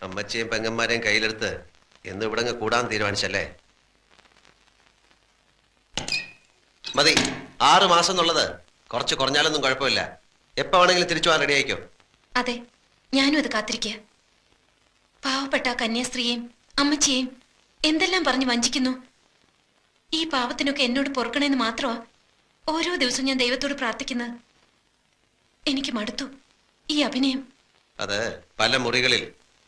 അമ്മച്ചിയും പെങ്ങന്മാരെയും കയ്യിലെടുത്ത് എന്ന് ഇവിടെ കൂടാൻ തീരുമാനിച്ചല്ലേ? മതി. 6 മാസം എന്നുള്ളത് കുറച്ച് കുറഞ്ഞാലൊന്നും കുഴപ്പമില്ല. എപ്പോ വേണമെങ്കിലും തിരിച്ചു പോകാൻ റെഡി ആയിക്കോ. അതെ, ഞാനും അത് കാത്തിരിക്കുക. പാവപ്പെട്ട കന്യാസ്ത്രീയെയും അമ്മച്ചിയെയും എന്തെല്ലാം പറഞ്ഞു വഞ്ചിക്കുന്നു. ഈ പാവത്തിനൊക്കെ എന്നോട് പൊറുക്കണേന്ന് മാത്രമാ ഓരോ ദിവസവും ഞാൻ ദൈവത്തോട് പ്രാർത്ഥിക്കുന്നത്. എനിക്ക് മടുത്തു ഈ അഭിനയം. അത് പല മുറികളിൽ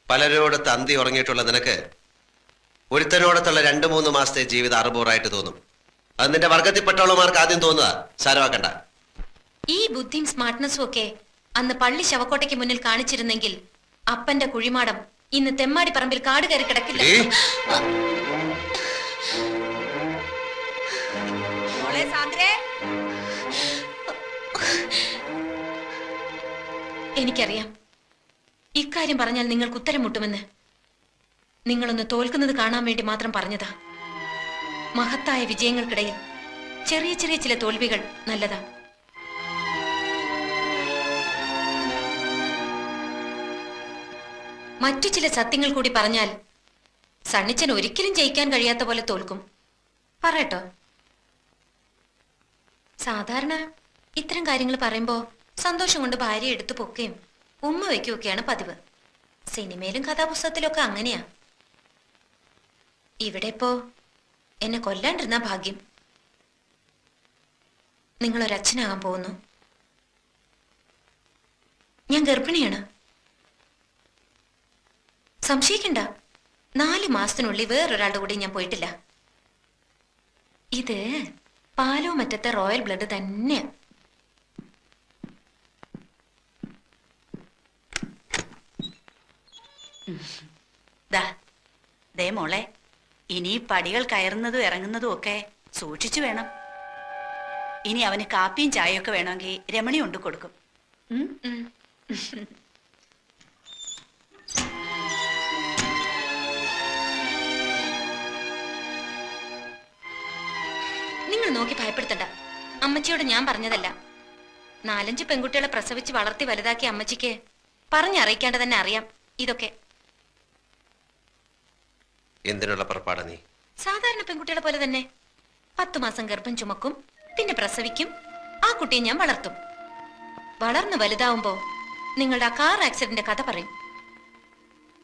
പലരോട് തന്തി ഉറങ്ങിയിട്ടുള്ള നിനക്ക് ഒരുത്തനോടത്തുള്ള 2-3 മാസത്തെ ജീവിതം അറുപൂറായിട്ട് തോന്നും. അത് നിന്റെ വർഗത്തിൽപ്പെട്ടവളമാർക്ക് ആദ്യം തോന്നുക. സാരമാക്കണ്ട. ഈ ബുദ്ധിയും സ്മാർട്ട്നെസ്സും ഒക്കെ അന്ന് പള്ളി ശവക്കോട്ടയ്ക്ക് മുന്നിൽ കാണിച്ചിരുന്നെങ്കിൽ അപ്പന്റെ കുഴിമാടം ഇന്ന് തെമ്മാടി പറമ്പിൽ കാട് കയറി കിടക്കില്ല. എനിക്കറിയാം ഇക്കാര്യം പറഞ്ഞാൽ നിങ്ങൾക്ക് ഉത്തരം മുട്ടുമെന്ന്. നിങ്ങളൊന്ന് തോൽക്കുന്നത് കാണാൻ വേണ്ടി മാത്രം പറഞ്ഞതാ. മഹത്തായ വിജയങ്ങൾക്കിടയിൽ ചെറിയ ചെറിയ ചില തോൽവികൾ നല്ലതാ. മറ്റു ചില സത്യങ്ങൾ കൂടി പറഞ്ഞാൽ സണ്ണിച്ചൻ ഒരിക്കലും ജയിക്കാൻ കഴിയാത്ത പോലെ തോൽക്കും. പറയട്ടോ. സാധാരണ ഇത്തരം കാര്യങ്ങൾ പറയുമ്പോ സന്തോഷം കൊണ്ട് ഭാര്യ എടുത്തു പൊക്കുകയും ഉമ്മ വയ്ക്കുകയൊക്കെയാണ് പതിവ്. സിനിമയിലും കഥാപുസ്തകത്തിലൊക്കെ അങ്ങനെയാ. ഇവിടെ ഇപ്പോ എന്നെ കൊല്ലാണ്ടിരുന്ന ഭാഗ്യം. നിങ്ങളൊരച്ഛനാകാൻ പോകുന്നു. ഞാൻ ഗർഭിണിയാണ്. സംശയിക്കണ്ട, 4 മാസത്തിനുള്ളിൽ വേറൊരാളുടെ കൂടെ ഞാൻ പോയിട്ടില്ല. ഇത് പാലോ മറ്റത്തെ റോയൽ ബ്ലഡ് തന്നെയാ. ദേ മോളെ, ഇനി പടികൾ കയറുന്നതും ഇറങ്ങുന്നതും ഒക്കെ സൂക്ഷിച്ചു വേണം. ഇനി അവന് കാപ്പിയും ചായയൊക്കെ വേണമെങ്കിൽ രമണി കൊണ്ട് കൊടുക്കും. നിങ്ങൾ നോക്കി ഭയപ്പെടുത്തണ്ട. അമ്മച്ചിയോട് ഞാൻ പറഞ്ഞതല്ല. 4-5 പെൺകുട്ടികളെ പ്രസവിച്ച് വളർത്തി വലുതാക്കിയ അമ്മച്ചിക്ക് പറഞ്ഞറിയിക്കാണ്ട് തന്നെ അറിയാം ഇതൊക്കെ. എന്തിനുള്ള പുറപ്പാടാ നീ? സാധാരണ പെൺകുട്ടികളെ പോലെ തന്നെ 10 മാസം ഗർഭം ചുമക്കും, പിന്നെ പ്രസവിക്കും. ആ കുട്ടിയെ ഞാൻ വളർത്തും. വളർന്ന് വലുതാവുമ്പോ നിങ്ങളുടെ ആ കാർ ആക്സിഡന്റ് കഥ പറയും.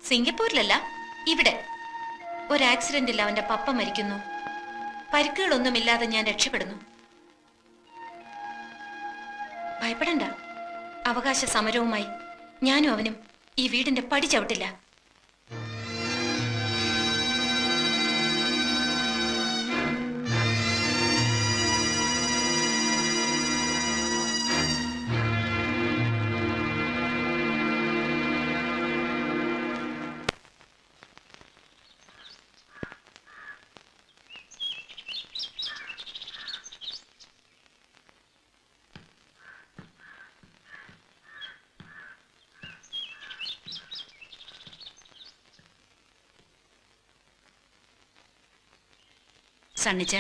സിംഗപ്പൂരിലല്ല, ഇവിടെ ഒരു ആക്സിഡന്റിൽ അവന്റെ പപ്പ മരിക്കുന്നു. പരിക്കുകളൊന്നുമില്ലാതെ ഞാൻ രക്ഷപ്പെടുന്നു. ഭയപ്പെടണ്ട. അവകാശ സമരവുമായി ഞാനും അവനും ഈ വീടിന്റെ പടി ചവിട്ടില്ല. സണ്ണിച്ച,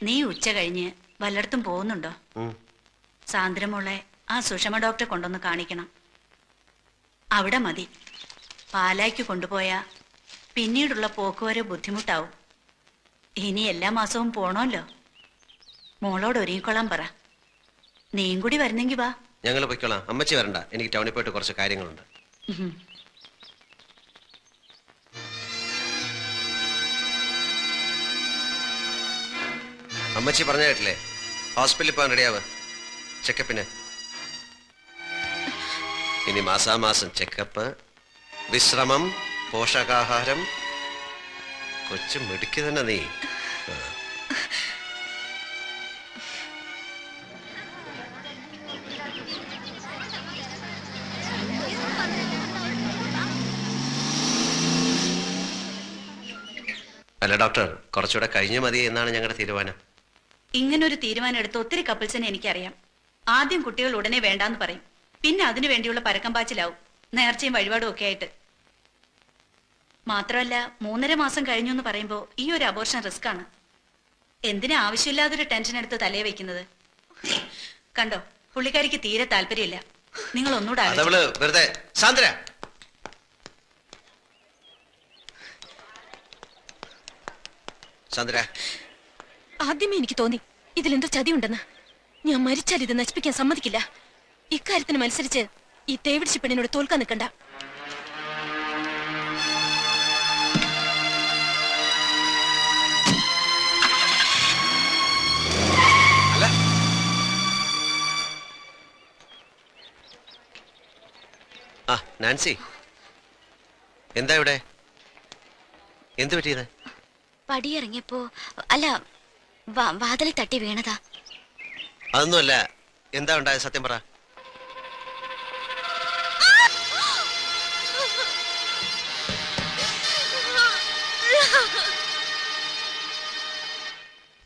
നീ ഉച്ച കഴിഞ്ഞ് വല്ലയിടത്തും പോകുന്നുണ്ടോ? സാന്ദ്രമോളെ ആ സുഷമ ഡോക്ടറെ കൊണ്ടൊന്ന് കാണിക്കണം. അവിടെ മതി. പാലായ്ക്ക് കൊണ്ടുപോയാ പിന്നീടുള്ള പോക്ക് വരെ ബുദ്ധിമുട്ടാവും. ഇനി എല്ലാ മാസവും പോണല്ലോ. മോളോട് ഒരുങ്ങിക്കൊള്ളാൻ പറ. നീയും കൂടി വരുന്നെങ്കി വാ. ഞങ്ങൾ പൊയ്ക്കോളാം. അമ്മച്ചി വരണ്ട, എനിക്ക് ടൗണിൽ പോയിട്ട് കുറച്ച് കാര്യങ്ങളുണ്ട്. അമ്മച്ചി പറഞ്ഞ കേട്ടില്ലേ? ഹോസ്പിറ്റലിൽ പോകാൻ റെഡിയാവ് ചെക്കപ്പിന്. ഇനി മാസാമാസം ചെക്കപ്പ്, വിശ്രമം, പോഷകാഹാരം. കൊച്ചു മിടുക്കി തന്നെ നീ. അല്ല ഡോക്ടർ, കുറച്ചുകൂടെ കഴിഞ്ഞു മതി എന്നാണ് ഞങ്ങളുടെ തീരുമാനം. ഇങ്ങനൊരു തീരുമാനം എടുത്ത് ഒത്തിരി കപ്പിൾസിനെ എനിക്കറിയാം. ആദ്യം കുട്ടികൾ ഉടനെ വേണ്ടാന്ന് പറയും, പിന്നെ അതിനു വേണ്ടിയുള്ള പരക്കം പാച്ചിലാവും, നേർച്ചയും വഴിപാടും ഒക്കെ ആയിട്ട്. മാത്രമല്ല 3.5 മാസം കഴിഞ്ഞു എന്ന് പറയുമ്പോൾ ഈ ഒരു അബോർഷൻ റിസ്ക് ആണ്. എന്തിനാ ആവശ്യമില്ലാതൊരു ടെൻഷൻ എടുത്ത് തലയെ വെക്കുന്നത്? കണ്ടോ, പുള്ളിക്കാരിക്ക് തീരെ താല്പര്യമില്ല. നിങ്ങൾ ഒന്നുകൂടെ വെറുതെ സാന്ദ്ര, ചന്ദ്ര, ആദ്യമേ എനിക്ക് തോന്നി ഇതിലെന്തോ ചതിയുണ്ടെന്ന്. ഞാൻ മരിച്ചാൽ ഇത് നശിപ്പിക്കാൻ സമ്മതിക്കില്ല. ഇക്കാര്യത്തിന് മത്സരിച്ച് ഈ തേവിടിച്ച് പെണ്ണിനോട് തോൽക്കാൻ നിൽക്കണ്ട. ആ നാൻസി, എന്താ ഇവിടെ? എന്ത് പറ്റിയത്? പടിയിറങ്ങിയപ്പോ അല്ല വാതിലിൽ തട്ടി വീണതാ. അതൊന്നുമല്ല. എന്താ ഉണ്ടായത്? സത്യം പറ.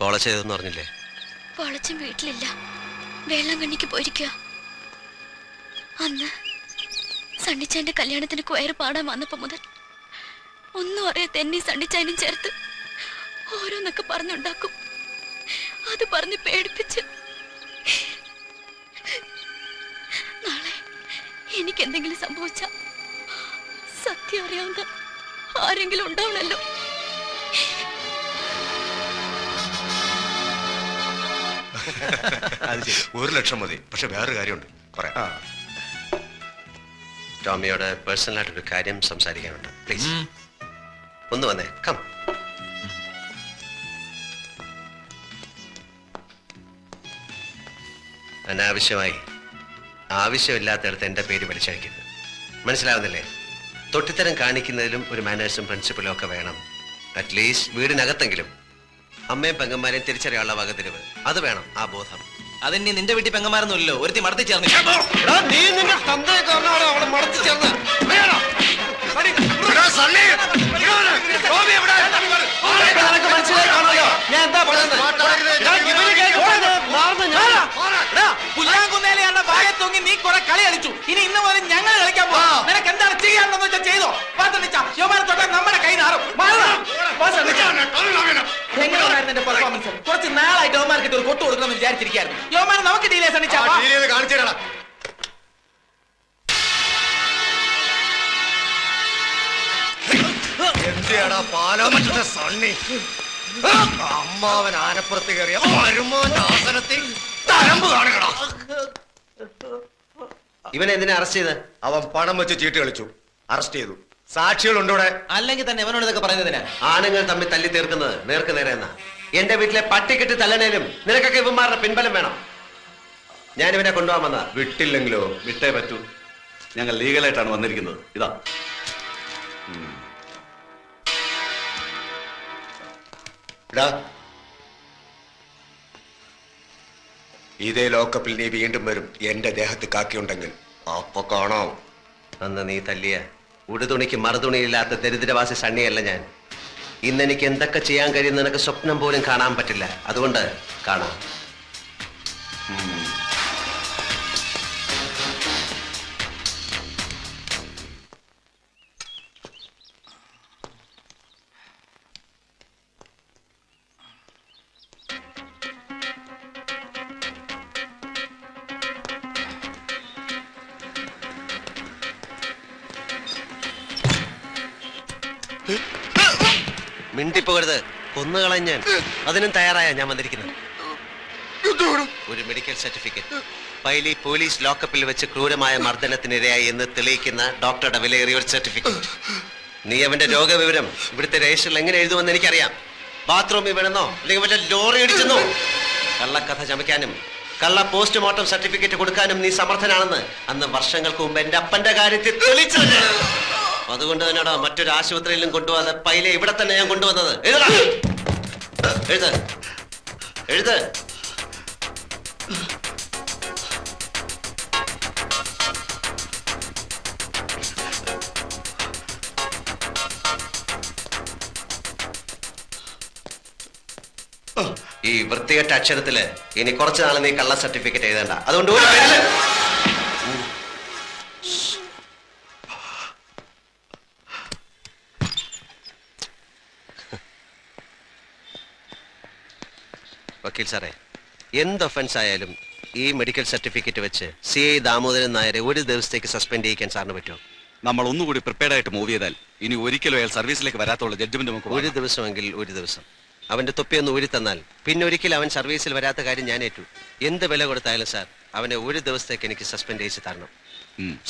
പോള ചെയ്തെന്ന് പറഞ്ഞില്ലേ? പൊളച്ചും വീട്ടിലില്ല, വെള്ളം കണ്ണിക്ക് പോയിരിക്കുക. അന്ന് സണ്ണിച്ചാന്റെ കല്യാണത്തിന് ക്വയർ പാടാൻ വന്നപ്പോ മുതൽ ഒന്നും അറിയാത്ത എന്നെ സണ്ണിച്ചാനും ചേർത്ത് ഓരോന്നൊക്കെ പറഞ്ഞുണ്ടാക്കും. അത് പറഞ്ഞ് പേടിപ്പിച്ച് നാളെ എനിക്ക് എന്തെങ്കിലും സംഭവിച്ച സത്യം അറിയാവുന്ന ആരെങ്കിലും ഉണ്ടാവണല്ലോ. അത് ശരി, 1 ലക്ഷം മതി. പക്ഷെ വേറൊരു കാര്യമുണ്ട്, പറയാം. ടോമിയോട് പേഴ്സണലായിട്ടൊരു കാര്യം സംസാരിക്കാനുണ്ട്. പ്ലീസ് ഒന്ന് വന്നേ. കം. അനാവശ്യമായി ആവശ്യമില്ലാത്തടത്ത് എന്റെ പേര് വലിച്ചഴിക്കരുത്. മനസ്സിലാവുന്നില്ലേ? തൊട്ടിത്തരം കാണിക്കുന്നതിലും ഒരു മാനേഴ്സും പ്രിൻസിപ്പലും ഒക്കെ വേണം. അറ്റ്ലീസ്റ്റ് വീടിനകത്തെങ്കിലും അമ്മയും പെങ്ങന്മാരെയും തിരിച്ചറിയാനുള്ള വകതിരിവ് അത് വേണം. ആ ബോധം. അതിന് നിന്റെ വീട്ടിൽ പെങ്ങന്മാരൊന്നുമില്ലോ. ഒരുത്തി മടത്തി ചേർന്ന് പുല്ലാങ്കുന്നേലെയാണ് വായ തൂങ്ങി നീ കുറെ കളി കളിച്ചു. ഇനി ഇന്ന് മുതൽ ഞങ്ങൾ കളിക്കാൻ പോകാം. നിനക്ക് എന്താണ് ചെയ്യാനുള്ളത് വെച്ചാൽ ചെയ്തോ. യോമാനെ തൊട്ടാൽ നമ്മുടെ കൈ നാറും. എങ്ങനെയായിരുന്നു എന്റെ പെർഫോമൻസ്? കുറച്ച് നാളായിട്ട് യോമാർക്കിട്ട് ഒരു കൊട്ടു കൊടുക്കണമെന്ന് വിചാരിച്ചിരിക്കായിരുന്നു. യോമാനെ നമുക്ക് ഡീലേ സണിച്ചാ കാണിച്ചു. എന്തിയാടാ പാലാമറ്റ സണ്ണി, അമ്മാവൻ ആനപ്പുറത്ത് കയറിയ വരുമാനത്തിൽ തരമ്പ് കാണുകടാ. ഇവനെ എന്തിനാ അറസ്റ്റ് ചെയ്ത്? അവൻ പണം വെച്ച് ചീട്ട് കളിച്ചു, അറസ്റ്റ് ചെയ്തു. സാക്ഷികളുണ്ട് ഇവിടെ. അല്ലെങ്കിൽ തന്നെ ഇവനോട് ഇതൊക്കെ പറയുന്നതിനാ? ആണുങ്ങൾ തമ്മിൽ തല്ലി തീർക്കുന്നത് നേർക്ക് നേരെ എന്നാ. എന്റെ വീട്ടിലെ പട്ടിക്കെട്ട് തല്ലണേലും നിനക്കൊക്കെ ഇവന്മാരുടെ പിൻബലം വേണം. ഞാൻ ഇവനെ കൊണ്ടുപോകാൻ വന്ന. വിട്ടില്ലെങ്കിലോ? വിട്ടേ പറ്റൂ. ഞങ്ങൾ ലീഗലായിട്ടാണ് വന്നിരിക്കുന്നത്. ഇതാ ഇതേ ലോക്കപ്പിൽ നീ വീണ്ടും വരും. എന്റെ ദേഹത്ത് കാക്കിയുണ്ടെങ്കിൽ അപ്പൊ കാണാം. അന്ന് നീ തല്ലിയ ഉടുതുണിക്ക് മറുതുണിയില്ലാത്ത ദരിദ്രവാസി സണ്ണിയല്ല ഞാൻ. ഇന്നെനിക്ക് എന്തൊക്കെ ചെയ്യാൻ കഴിയുന്ന നിനക്ക് സ്വപ്നം പോലും കാണാൻ പറ്റില്ല. അതുകൊണ്ട് കാണാം. മിണ്ടിപ്പോകരുത്, കൊന്നുകളഞ്ഞ. അതിനും തയ്യാറായ ഞാൻ വന്നിരിക്കുന്നത്. ഒരു മെഡിക്കൽ സർട്ടിഫിക്കറ്റ്, പൈലി പോലീസ് ലോക്കപ്പിൽ വെച്ച് ക്രൂരമായ മർദ്ദനത്തിനിരയായി എന്ന് തെളിയിക്കുന്ന ഡോക്ടറുടെ വിലയേറിയ ഒരു സർട്ടിഫിക്കറ്റ്. നീ അവന്റെ രോഗവിവരം ഇവിടുത്തെ രജിസ്റ്ററിൽ എങ്ങനെ എഴുതുമെന്ന് എനിക്കറിയാം. ബാത്റൂമിൽ വീണെന്നോ അല്ലെങ്കിൽ വല്ല ലോറി ഇടിച്ചെന്നോ കള്ളക്കഥ ചമയ്ക്കാനും കള്ള പോസ്റ്റ്മോർട്ടം സർട്ടിഫിക്കറ്റ് കൊടുക്കാനും നീ സമർത്ഥനാണെന്ന് അന്ന് വർഷങ്ങൾക്ക് മുമ്പ് എന്റെ അപ്പന്റെ കാര്യത്തിൽ തെളിയിച്ചത്. അതുകൊണ്ട് തന്നെയാണോ മറ്റൊരു ആശുപത്രിയിലും കൊണ്ടുപോകാതെ പൈലെ ഇവിടെ തന്നെ ഞാൻ കൊണ്ടുവന്നത്. എഴുത് എഴുത്. ഈ വൃത്തികെട്ട അക്ഷരത്തില് ഇനി കുറച്ചു നാൾ നീ കള്ള സർട്ടിഫിക്കറ്റ് എഴുതണ്ട. അതുകൊണ്ട് ഒരു പേരില് വക്കീൽ സാറേ, എന്ത് ഒഫൻസ് ആയാലും ഈ മെഡിക്കൽ സർട്ടിഫിക്കറ്റ് വെച്ച് CI ദാമോദരൻ നായരെ ഒരു ദിവസത്തേക്ക് സസ്പെൻഡ് ചെയ്യിക്കാൻ സാറിന് പറ്റുമോ? നമ്മൾ ഒന്നുകൂടി പ്രിപ്പയർഡ് ആയിട്ട് മൂവ് ചെയ്താൽ ഇനി ഒരിക്കലും അയാൾ സർവീസിലേക്ക് വരാത്തുള്ള ജഡ്ജ്മെന്റ് നമുക്ക് ഒരു ദിവസമെങ്കിൽ ഒരു ദിവസം. അവന്റെ തൊപ്പിയൊന്ന് ഊരി തന്നാൽ പിന്നെ ഒരിക്കലും അവൻ സർവീസിൽ വരാത്ത കാര്യം ഞാൻ ഏറ്റു. എന്ത് വില കൊടുത്തായാലും സാർ അവനെ ഒരു ദിവസത്തേക്ക് എനിക്ക് സസ്പെൻഡ് ചെയ്ത് തരണം.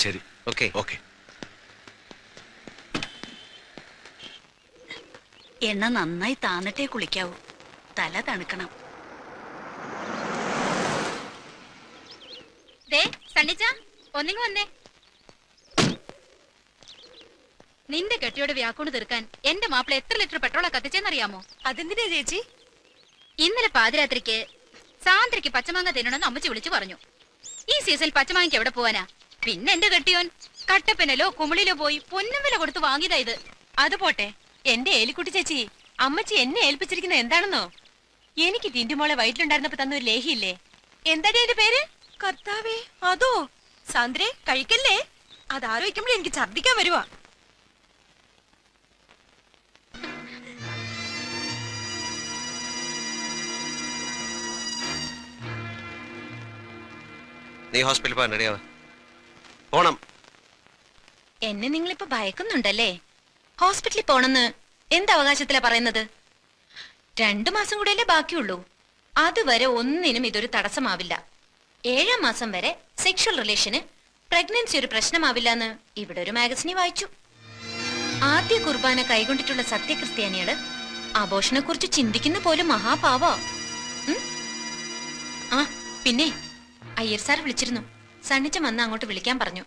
ശരി, ഓക്കെ ഓക്കെ. എണ്ണ നന്നായി താന്നിട്ടേ കുളിക്കാവൂ. തല തണുക്കണം. ഒന്നിങ്ങ് വന്നേ. നിന്റെ കെട്ടിയോട് വ്യാക്കൂണ് തീർക്കാൻ എന്റെ മാപ്പിള എത്ര ലിറ്റർ പെട്രോളാ കത്തിച്ചെന്നറിയാമോ? അതെന്തിനാ ചേച്ചി? ഇന്നലെ പാതിരാത്രിക്ക് സാന്ദ്രയ്ക്ക് പച്ചമാങ്ങ തിന്നണമെന്ന് അമ്മച്ചി വിളിച്ചു പറഞ്ഞു. ഈ സീസണിൽ പച്ചമാങ്ങയ്ക്ക് എവിടെ പോവാനാ? പിന്നെ എന്റെ കെട്ടിയോൻ കട്ടപ്പനലോ കുമിളിലോ പോയി പൊന്നും വില കൊടുത്ത് വാങ്ങിയതാ ഇത്. അത് പോട്ടെ, എന്റെ ഏലിക്കുട്ടി ചേച്ചി, അമ്മച്ചി എന്നെ ഏൽപ്പിച്ചിരിക്കുന്നത് എന്താണെന്നോ? എനിക്ക് ടിന്റുമോളെ വയറ്റിലുണ്ടായിരുന്നപ്പോ തന്നൊരു ലേഹിയില്ലേ, എന്താടി അതിന്റെ പേര്? കർത്താവേ, അതോ? സാന്ദ്രേ, കഴിക്കല്ലേ. അതാലോചിക്കുമ്പോഴേ എനിക്ക് ഛർദിക്കാൻ വരുവാ. നീ ഹോസ്പിറ്റലിൽ പോകാൻ റെഡിയാവാ. പോണം. എന്നെ നിങ്ങളിപ്പോ ഭയക്കുന്നുണ്ടല്ലേ? ഹോസ്പിറ്റലിൽ പോണെന്ന് എന്ത് അവകാശത്തിലാ പറയുന്നത്? 2 മാസം കൂടെയല്ലേ ബാക്കിയുള്ളൂ. അതുവരെ ഒന്നിനും ഇതൊരു തടസ്സമാവില്ല. 7ാം മാസം വരെ സെക്ഷൽ റിലേഷന് പ്രഗ്നൻസി ഒരു പ്രശ്നമാവില്ലെന്ന് ഇവിടെ ഒരു മാഗസിനിൽ വായിച്ചു. ആദ്യ കുർബാന കൈകൊണ്ടിട്ടുള്ള സത്യക്രിസ്ത്യാനികള് ആഘോഷനെ കുറിച്ച് ചിന്തിക്കുന്ന പോലും മഹാപാവാ. ആ പിന്നെ അയ്യർ സാർ വിളിച്ചിരുന്നു. സണ്ണിച്ച വന്ന് അങ്ങോട്ട് വിളിക്കാൻ പറഞ്ഞു.